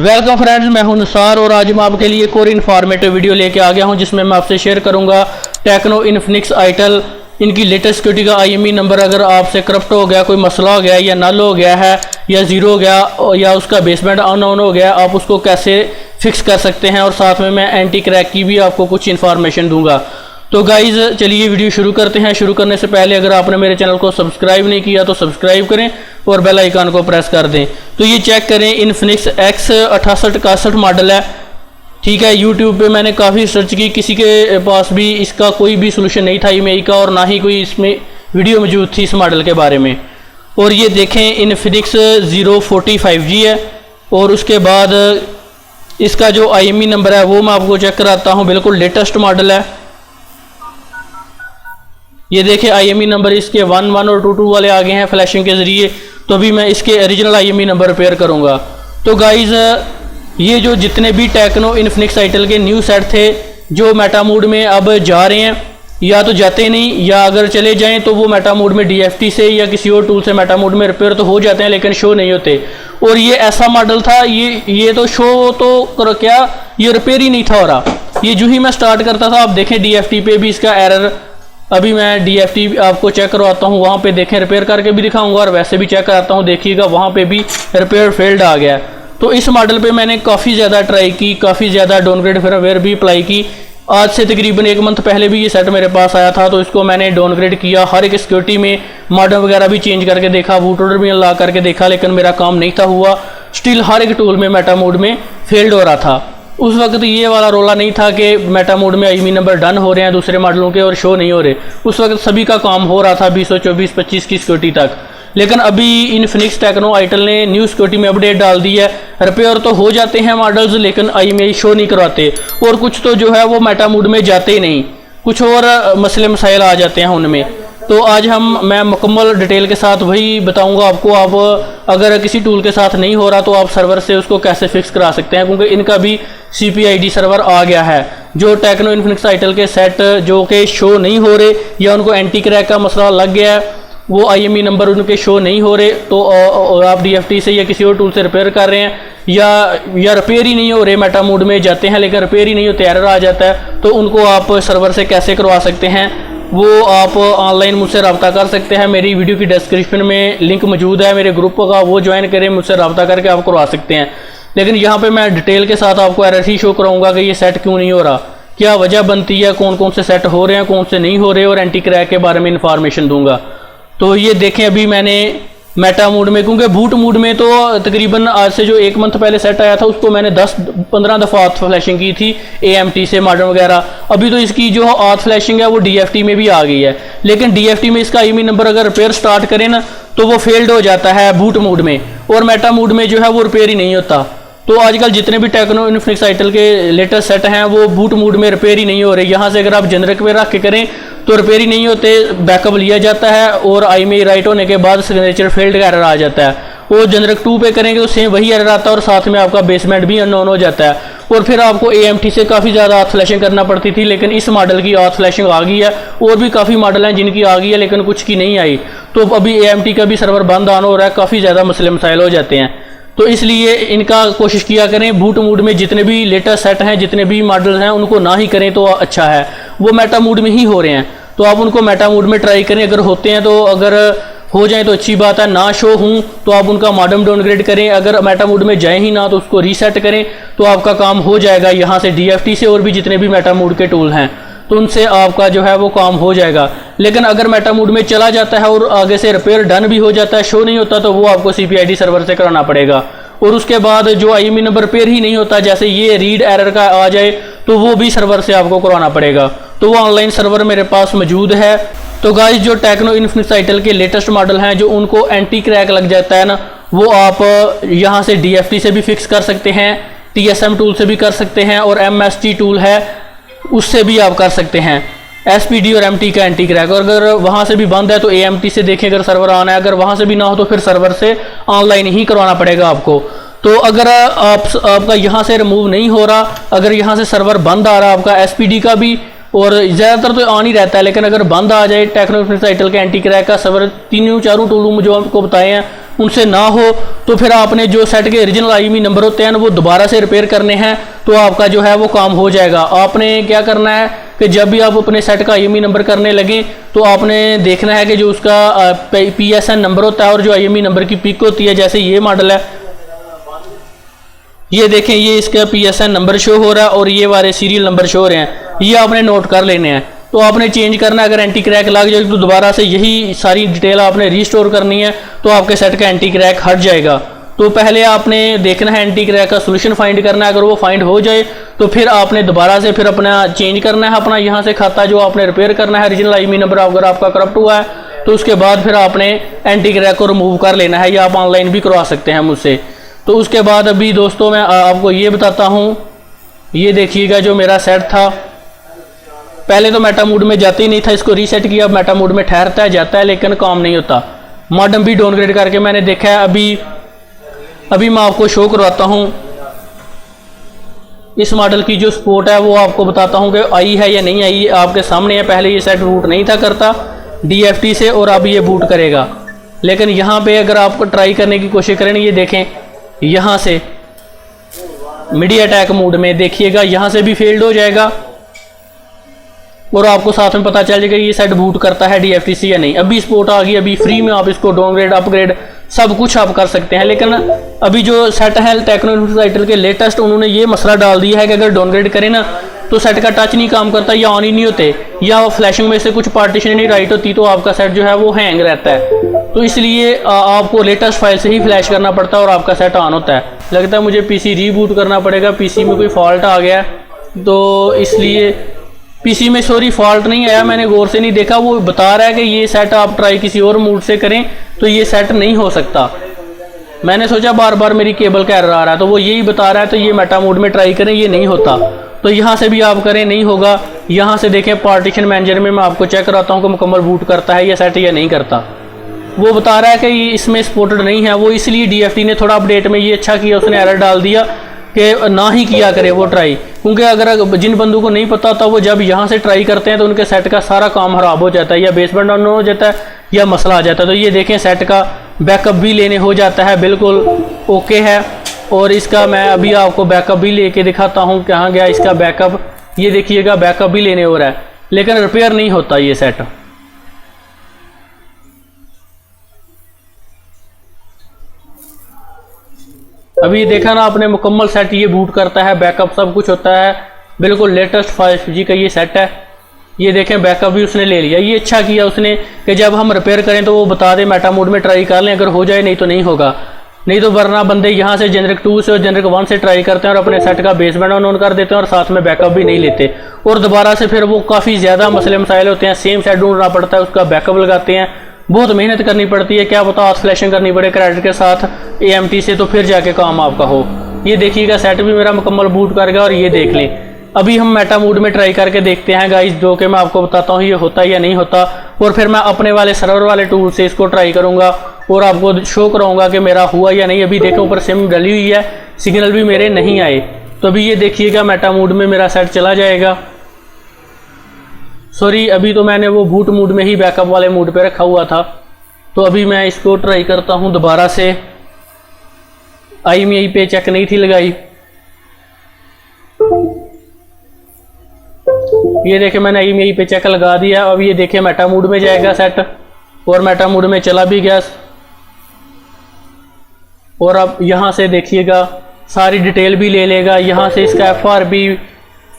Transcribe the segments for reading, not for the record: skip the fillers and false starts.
Welcome friends, मैं हूं निसार और आज मैं आपके लिए एक और इन्फॉर्मेटिव वीडियो लेके आ गया हूं जिसमें मैं आपसे शेयर करूंगा टेक्नो इन्फिनिक्स आइटल इनकी लेटेस्ट सिक्योरिटी का IME नंबर अगर आपसे करप्ट हो गया, कोई मसला हो गया या नल हो गया है या ज़ीरो हो गया या उसका बेसमेंट अनऑन हो गया, आप उसको कैसे फिक्स कर सकते हैं। और साथ में मैं एंटी क्रैक की भी आपको कुछ इन्फॉर्मेशन दूंगा। तो गाइज़ चलिए वीडियो शुरू करते हैं। शुरू करने से पहले अगर आपने मेरे चैनल को सब्सक्राइब नहीं किया तो सब्सक्राइब करें और बेल आइकन को प्रेस कर दें। तो ये चेक करें, इन्फिनिक्स X6861 मॉडल है, ठीक है। यूट्यूब पे मैंने काफ़ी सर्च की, किसी के पास भी इसका कोई भी सोल्यूशन नहीं था IMEI का, और ना ही कोई इसमें वीडियो मौजूद थी इस मॉडल के बारे में। और ये देखें, इन्फिनिक्स 045G है। और उसके बाद इसका जो IME नंबर है वो मैं आपको चेक कराता हूँ, बिल्कुल लेटेस्ट मॉडल है। ये देखिए IME नंबर इसके 11 और 22 वाले आ गए हैं फ्लैशिंग के ज़रिए। तो अभी मैं इसके ओरिजिनल IME नंबर रिपेयर करूँगा। तो गाइज़ ये जो जितने भी टेक्नो इन्फिनिक्स आइटल के न्यू सेट थे जो मेटा मोड में अब जा रहे हैं, या तो जाते नहीं, या अगर चले जाएं तो वो मेटा मोड में DFT से या किसी और टूल से मेटा मोड में रिपेयर तो हो जाते हैं लेकिन शो नहीं होते। और ये ऐसा मॉडल था, ये तो शो तो क्या, ये रिपेयर ही नहीं था हो रहा। ये जो ही मैं स्टार्ट करता था, आप देखें DFT पे भी इसका एरर, अभी मैं DFT आपको चेक करवाता हूँ, वहाँ पे देखें रिपेयर करके भी दिखाऊंगा और वैसे भी चेक कराता हूँ, देखिएगा वहाँ पे भी रिपेयर फेल्ड आ गया। तो इस मॉडल पे मैंने काफ़ी ज़्यादा ट्राई की, काफ़ी ज़्यादा डाउनग्रेड फिरवेयर भी अप्लाई की। आज से तकरीबन 1 मंथ पहले भी ये सेट मेरे पास आया था, तो इसको मैंने डाउनग्रेड किया, हर एक सिक्योरिटी में मॉडम वगैरह भी चेंज करके देखा, बूट लोडर भी अनलॉक करके देखा, लेकिन मेरा काम नहीं था हुआ। स्टिल हर एक टूल में मेटा मोड में फेल्ड हो रहा था। उस वक्त ये वाला रोला नहीं था कि मेटा मोड में IME नंबर डन हो रहे हैं दूसरे मॉडलों के और शो नहीं हो रहे। उस वक्त सभी का काम हो रहा था 2024-25 की सिक्योरिटी तक। लेकिन अभी इन्फिनिक्स टेक्नो आइटल ने न्यू सिक्योरिटी में अपडेट डाल दी है। रिपेयर तो हो जाते हैं मॉडल्स लेकिन IMEI शो नहीं करवाते, और कुछ तो जो है वो मेटा मोड में जाते ही नहीं, कुछ और मसले मसाइल आ जाते हैं उनमें। तो आज मैं मुकम्मल डिटेल के साथ वही बताऊंगा आपको। आप अगर किसी टूल के साथ नहीं हो रहा तो आप सर्वर से उसको कैसे फिक्स करा सकते हैं, क्योंकि इनका भी CPID सर्वर आ गया है। जो टेक्नो इन्फिनिक्स आइटल के सेट जो कि शो नहीं हो रहे या उनको एंटी क्रैक का मसला लग गया है, वो IME नंबर उनके शो नहीं हो रहे, तो आप DFT से या किसी और टूल से रिपेयर कर रहे हैं, या रिपेयर ही नहीं हो रहे, मेटा मोड में जाते हैं लेकिन रिपेयर ही नहीं होते, एरर आ जाता है, तो उनको आप सर्वर से कैसे करवा सकते हैं वो आप ऑनलाइन मुझसे रब्ता कर सकते हैं। मेरी वीडियो की डिस्क्रिप्शन में लिंक मौजूद है मेरे ग्रुप का, वो ज्वाइन करें, मुझसे रब्ता करके आप करवा सकते हैं। लेकिन यहाँ पे मैं डिटेल के साथ आपको एरर ही शो कराऊंगा कि ये सेट क्यों नहीं हो रहा, क्या वजह बनती है, कौन कौन से सेट हो रहे हैं, कौन से नहीं हो रहे, और एंटी क्रैक के बारे में इंफॉर्मेशन दूंगा। तो ये देखें, अभी मैंने मेटा मोड में, क्योंकि बूट मोड में तो तकरीबन आज से जो 1 मंथ पहले सेट आया था उसको मैंने 10-15 दफ़ा ऑथ फ्लैशिंग की थी AMT से मॉडर्न वगैरह। अभी तो इसकी जो ऑथ फ्लैशिंग है वो DFT में भी आ गई है, लेकिन DFT में इसका IME नंबर अगर रिपेयर स्टार्ट करें ना तो वो फेल्ड हो जाता है बूट मोड में, और मेटा मोड में जो है वो रिपेयर ही नहीं होता। तो आजकल जितने भी टेक्नो इन्फिनिक्स आइटल के लेटेस्ट सेट हैं वो बूट मोड में रिपेयर ही नहीं हो रहे। यहाँ से अगर आप जेनरिक पे रख के करें तो रिपेयर ही नहीं होते, बैकअप लिया जाता है और IMEI राइट होने के बाद सिग्नेचर फेल्ड का एरर आ जाता है। वो जेनरिक 2 पे करेंगे तो सेम वही एरर आता है, और साथ में आपका बेसमेंट भी अननोन हो जाता है, और फिर आपको AMT से काफ़ी ज़्यादा ऑथ फ्लैशिंग करना पड़ती थी। लेकिन इस मॉडल की ऑथ फ्लैशिंग आ गई है, और भी काफ़ी मॉडल हैं जिनकी आ गई है लेकिन कुछ की नहीं आई। तो अभी AMT का भी सर्वर बंद ऑन हो रहा है, काफ़ी ज़्यादा मसले मसाइल हो जाते हैं। तो इसलिए इनका कोशिश किया करें बूट मोड में जितने भी लेटेस्ट सेट हैं, जितने भी मॉडल हैं, उनको ना ही करें तो अच्छा है। वो मेटा मोड में ही हो रहे हैं तो आप उनको मेटा मोड में ट्राई करें, अगर होते हैं तो, अगर हो जाए तो अच्छी बात है, ना शो हूँ तो आप उनका मॉडम डाउनग्रेड करें। अगर मेटा मोड में जाए ही ना तो उसको रीसेट करें, तो आपका काम हो जाएगा। यहाँ से DFT से और भी जितने भी मेटा मोड के टूल हैं तो उनसे आपका जो है वो काम हो जाएगा। लेकिन अगर मेटा मोड में चला जाता है और आगे से रिपेयर डन भी हो जाता है, शो नहीं होता, तो वो आपको CPID सर्वर से कराना पड़ेगा। और उसके बाद जो IME नंबर रिपेयर ही नहीं होता, जैसे ये रीड एरर का आ जाए, तो वो भी सर्वर से आपको करवाना पड़ेगा। तो वो ऑनलाइन सर्वर मेरे पास मौजूद है। तो गाइस, जो टेक्नो इन्फिनिक्स आइटल के लेटेस्ट मॉडल हैं जो उनको एंटी क्रैक लग जाता है ना, वो आप यहाँ से DFT से भी फिक्स कर सकते हैं, TSM टूल से भी कर सकते हैं, और MST टूल है उससे भी आप कर सकते हैं, SPD और MT का एंटी क्रैक। और अगर वहाँ से भी बंद है तो AMT से देखें अगर सर्वर ऑन है, अगर वहाँ से भी ना हो तो फिर सर्वर से ऑनलाइन ही करवाना पड़ेगा आपको। तो अगर आपका यहाँ से रिमूव नहीं हो रहा, अगर यहाँ से सर्वर बंद आ रहा आपका SPD का भी, और ज़्यादातर तो ऑन ही रहता है, लेकिन अगर बंद आ जाए टेक्नो इन्फिनिक्स आइटल के एंटी क्रैक का सर्वर 3-4 टूल जो आपको बताए हैं, उनसे ना हो तो फिर आपने जो सेट के ओरिजिनल IMEI नंबर होते हैं ना वो दोबारा से रिपेयर करने हैं, तो आपका जो है वो काम हो जाएगा। आपने क्या करना है कि जब भी आप अपने सेट का IMEI नंबर करने लगें तो आपने देखना है कि जो उसका PSN नंबर होता है और जो IMEI नंबर की पिक होती है, जैसे ये मॉडल है, ये देखें ये इसका PSN नंबर शो हो रहा है और ये वाले सीरियल नंबर शो हो रहे हैं, ये आपने नोट कर लेने हैं। तो आपने चेंज करना है, अगर एंटी क्रैक लग जाए तो दोबारा से यही सारी डिटेल आपने रीस्टोर करनी है, तो आपके सेट का एंटी क्रैक हट जाएगा। तो पहले आपने देखना है एंटी क्रैक का सोल्यूशन फाइंड करना है, अगर वो फाइंड हो जाए तो फिर आपने दोबारा से फिर अपना चेंज करना है अपना यहाँ से खाता जो आपने रिपेयर करना है, ओरिजिनल IMEI नंबर अगर आपका करप्ट हुआ है तो उसके बाद फिर आपने एंटी क्रैक को रिमूव कर लेना है, या आप ऑनलाइन भी करवा सकते हैं मुझसे। तो उसके बाद अभी दोस्तों मैं आपको ये बताता हूँ, ये देखिएगा जो मेरा सेट था, पहले तो मेटा मोड में जाते ही नहीं था, इसको रीसेट किया, अब मेटा मोड में ठहरता है जाता है लेकिन काम नहीं होता। मॉडेम भी डाउनग्रेड करके मैंने देखा है, अभी मैं आपको शो करवाता हूँ इस मॉडल की जो सपोर्ट है, वो आपको बताता हूँ कि आई है या नहीं आई, आपके सामने है। पहले ये सेट बूट नहीं था करता DFT से और अब ये बूट करेगा, लेकिन यहाँ पे अगर आप ट्राई करने की कोशिश करें, ये देखें यहाँ से मीडियाटेक मोड में देखिएगा, यहाँ से भी फेल्ड हो जाएगा और आपको साथ में पता चल जाएगा ये सेट बूट करता है DFT से या नहीं। अभी सपोर्ट आ गई, अभी फ्री में आप इसको डाउनग्रेड अपग्रेड सब कुछ आप कर सकते हैं। लेकिन अभी जो सेट है टेक्नो इन्फिनिक्स के लेटेस्ट, उन्होंने ये मसला डाल दिया है कि अगर डाउनग्रेड करें ना तो सेट का टच नहीं काम करता, या ऑन ही नहीं होते, या फ्लैशिंग में से कुछ पार्टीशन नहीं राइट होती, तो आपका सेट जो है वो हैंग रहता है। तो इसलिए आपको लेटेस्ट फाइल से ही फ्लैश करना पड़ता है और आपका सेट ऑन होता है। लगता है मुझे PC रीबूट करना पड़ेगा, PC में कोई फॉल्ट आ गया, तो इसलिए PC में सॉरी फॉल्ट नहीं आया, मैंने गौर से नहीं देखा, वो बता रहा है कि ये सेट आप ट्राई किसी और मूड से करें तो ये सेट नहीं हो सकता। मैंने सोचा बार बार मेरी केबल का एरर आ रहा है, तो वो यही बता रहा है, तो ये मेटा मोड में ट्राई करें, ये नहीं होता। तो यहाँ से भी आप करें, नहीं होगा। यहाँ से देखें पार्टीशन मैनेजर में मैं आपको चेक कराता हूँ कि मुकम्मल बूट करता है ये सेट या नहीं करता। वो बता रहा है कि ये इसमें सपोर्टेड नहीं है, वो इसलिए DFT ने थोड़ा अपडेट में ये अच्छा किया, उसने एरर डाल दिया कि ना ही किया करे वो ट्राई, क्योंकि अगर जिन बंदों को नहीं पता होता वो जब यहाँ से ट्राई करते हैं तो उनके सेट का सारा काम खराब हो जाता है, या बेसबैंड डाउन हो जाता है या मसला आ जाता है। तो ये देखें सेट का बैकअप भी लेने हो जाता है, बिल्कुल ओके है। और इसका मैं अभी आपको बैकअप भी लेके दिखाता हूँ, कहाँ गया इसका बैकअप, ये देखिएगा बैकअप भी लेने हो रहा है, लेकिन रिपेयर नहीं होता ये सेट। अभी देखा ना आपने, मुकम्मल सेट ये बूट करता है, बैकअप सब कुछ होता है, बिल्कुल लेटेस्ट 5G का ये सेट है। ये देखें बैकअप भी उसने ले लिया, ये अच्छा किया उसने कि जब हम रिपेयर करें तो वो बता दे मेटा मोड में ट्राई कर लें, अगर हो जाए नहीं तो नहीं होगा। नहीं तो वरना बंदे यहाँ से जेनरिक 2 से और जेनरिक 1 से ट्राई करते हैं और अपने सेट का बेसबैंड ऑन कर देते हैं और साथ में बैकअप भी नहीं लेते, और दोबारा से फिर वो काफ़ी ज़्यादा मसले मसाइल होते हैं, सेम सेट ढूंढना पड़ता है, उसका बैकअप लगाते हैं, बहुत मेहनत करनी पड़ती है, क्या पता हाथ फ्लैशिंग करनी पड़े क्रेडिट के साथ AMT से, तो फिर जाके काम आपका हो। ये देखिएगा सेट भी मेरा मुकम्मल बूट कर गया, और ये देख लें अभी हम मेटा मोड में ट्राई करके देखते हैं गाइस, जो कि मैं आपको बताता हूँ ये होता है या नहीं होता, और फिर मैं अपने वाले सर्वर वाले टूल से इसको ट्राई करूँगा और आपको शो कराऊंगा कि मेरा हुआ या नहीं। अभी देखो ऊपर सिम डली हुई है, सिग्नल भी मेरे नहीं आए, तो अभी ये देखिएगा मेटा मोड में मेरा सेट चला जाएगा। सॉरी अभी तो मैंने वो बूट मोड में ही बैकअप वाले मोड पे रखा हुआ था, तो अभी मैं इसको ट्राई करता हूँ दोबारा से। IMEI पे चेक नहीं थी लगाई, ये देखे मैंने IMEI पे चेक लगा दिया। अब ये देखे मेटा मोड में जाएगा सेट, और मेटा मोड में चला भी गया। और अब यहाँ से देखिएगा सारी डिटेल भी ले लेगा, यहाँ से इसका FRB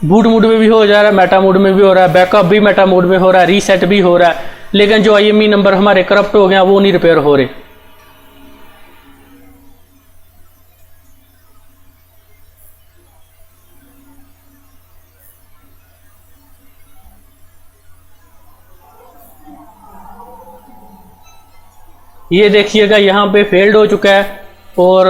बूट मोड में भी हो जा रहा है, मेटा मोड में भी हो रहा है, बैकअप भी मेटा मोड में हो रहा है, रीसेट भी हो रहा है, लेकिन जो IMEI नंबर हमारे करप्ट हो गया वो नहीं रिपेयर हो रहे। ये देखिएगा यहाँ पे फेल्ड हो चुका है और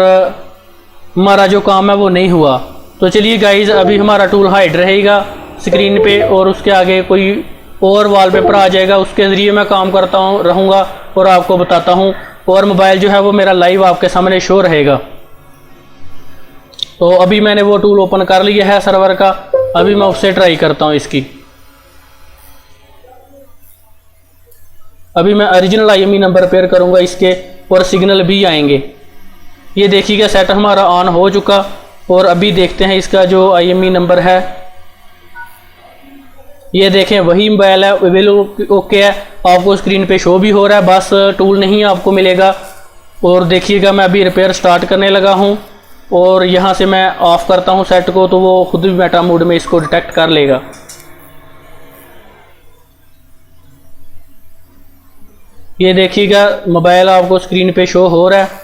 हमारा जो काम है वो नहीं हुआ। तो चलिए गाइज अभी हमारा टूल हाइड रहेगा स्क्रीन पे, और उसके आगे कोई और वॉलपेपर आ जाएगा, उसके ज़रिए मैं काम करता हूँ रहूँगा और आपको बताता हूँ, और मोबाइल जो है वो मेरा लाइव आपके सामने शो रहेगा। तो अभी मैंने वो टूल ओपन कर लिया है सर्वर का, अभी मैं उससे ट्राई करता हूँ इसकी। अभी मैं ओरिजिनल IMEI नंबर पेयर करूँगा इसके और सिग्नल भी आएंगे। ये देखिएगा सेट हमारा ऑन हो चुका। और अभी देखते हैं इसका जो IMEI नंबर है। ये देखें वही मोबाइल है, बिल्कुल ओके है, आपको स्क्रीन पे शो भी हो रहा है, बस टूल नहीं आपको मिलेगा। और देखिएगा मैं अभी रिपेयर स्टार्ट करने लगा हूँ और यहाँ से मैं ऑफ़ करता हूँ सेट को, तो वो खुद भी मेटा मोड में इसको डिटेक्ट कर लेगा। ये देखिएगा मोबाइल आपको स्क्रीन पे शो हो रहा है,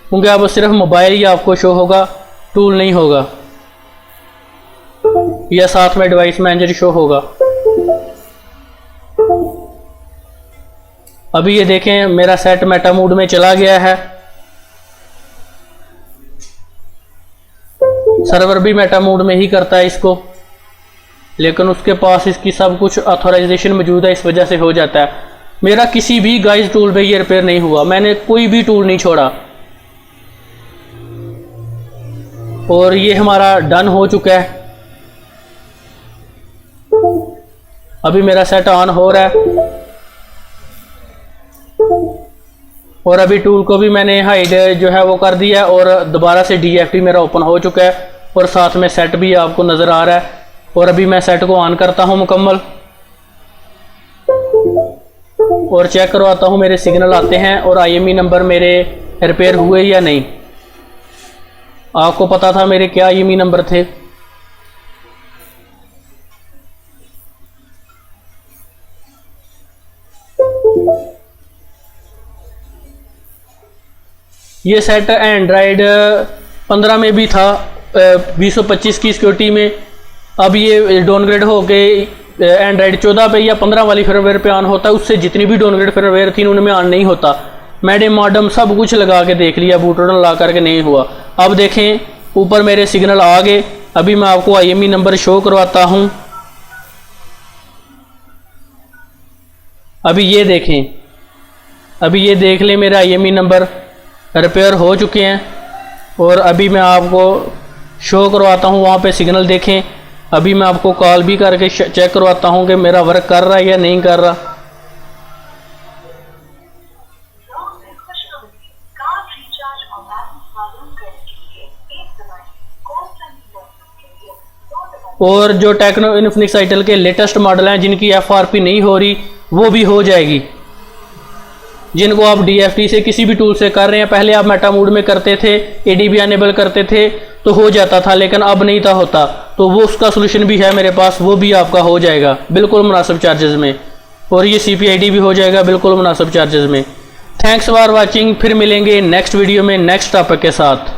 क्योंकि अब सिर्फ मोबाइल ही आपको शो होगा, टूल नहीं होगा, या साथ में डिवाइस मैनेजर शो होगा। अभी ये देखें मेरा सेट मेटा मोड में चला गया है। सर्वर भी मेटा मोड में ही करता है इसको, लेकिन उसके पास इसकी सब कुछ ऑथराइजेशन मौजूद है, इस वजह से हो जाता है। मेरा किसी भी गाइस टूल पे ये रिपेयर नहीं हुआ, मैंने कोई भी टूल नहीं छोड़ा। और ये हमारा डन हो चुका है। अभी मेरा सेट ऑन हो रहा है और अभी टूल को भी मैंने हाइड जो है वो कर दिया है और दोबारा से DFT मेरा ओपन हो चुका है और साथ में सेट भी आपको नज़र आ रहा है। और अभी मैं सेट को ऑन करता हूं मुकम्मल और चेक करवाता हूं मेरे सिग्नल आते हैं और IMEI नंबर मेरे रिपेयर हुए या नहीं। आपको पता था मेरे क्या IMEI नंबर थे। ये सेट एंड्राइड 15 में भी था, 225 की सिक्योरिटी में। अब ये डाउनग्रेड हो के एंड्राइड 14 पे या 15 वाली फर्मवेयर पे ऑन होता है। उससे जितनी भी डाउनग्रेड फर्मवेयर थी उनमें ऑन नहीं होता। मैंने मॉडम सब कुछ लगा के देख लिया, बूटलोडर ला करके नहीं हुआ। अब देखें ऊपर मेरे सिग्नल आ गए। अभी मैं आपको IMEI नंबर शो करवाता हूँ। अभी ये देखें, अभी ये देख लें मेरा IMEI नंबर रिपेयर हो चुके हैं। और अभी मैं आपको शो करवाता हूँ, वहाँ पे सिग्नल देखें। अभी मैं आपको कॉल भी करके चेक करवाता हूँ कि मेरा वर्क कर रहा है या नहीं कर रहा। और जो टेक्नो इन्फिनिक्स आइटल के लेटेस्ट मॉडल हैं जिनकी FRP नहीं हो रही, वो भी हो जाएगी। जिनको आप DFT से किसी भी टूल से कर रहे हैं, पहले आप मेटा मोड में करते थे, ADB अनेबल करते थे तो हो जाता था, लेकिन अब नहीं था होता। तो वो उसका सोल्यूशन भी है मेरे पास, वो भी आपका हो जाएगा बिल्कुल मुनासिब चार्जेस में। और ये CPID भी हो जाएगा बिल्कुल मुनासिब चार्जेस में। Thanks for watching. फिर मिलेंगे नेक्स्ट वीडियो में नेक्स्ट टॉपिक के साथ।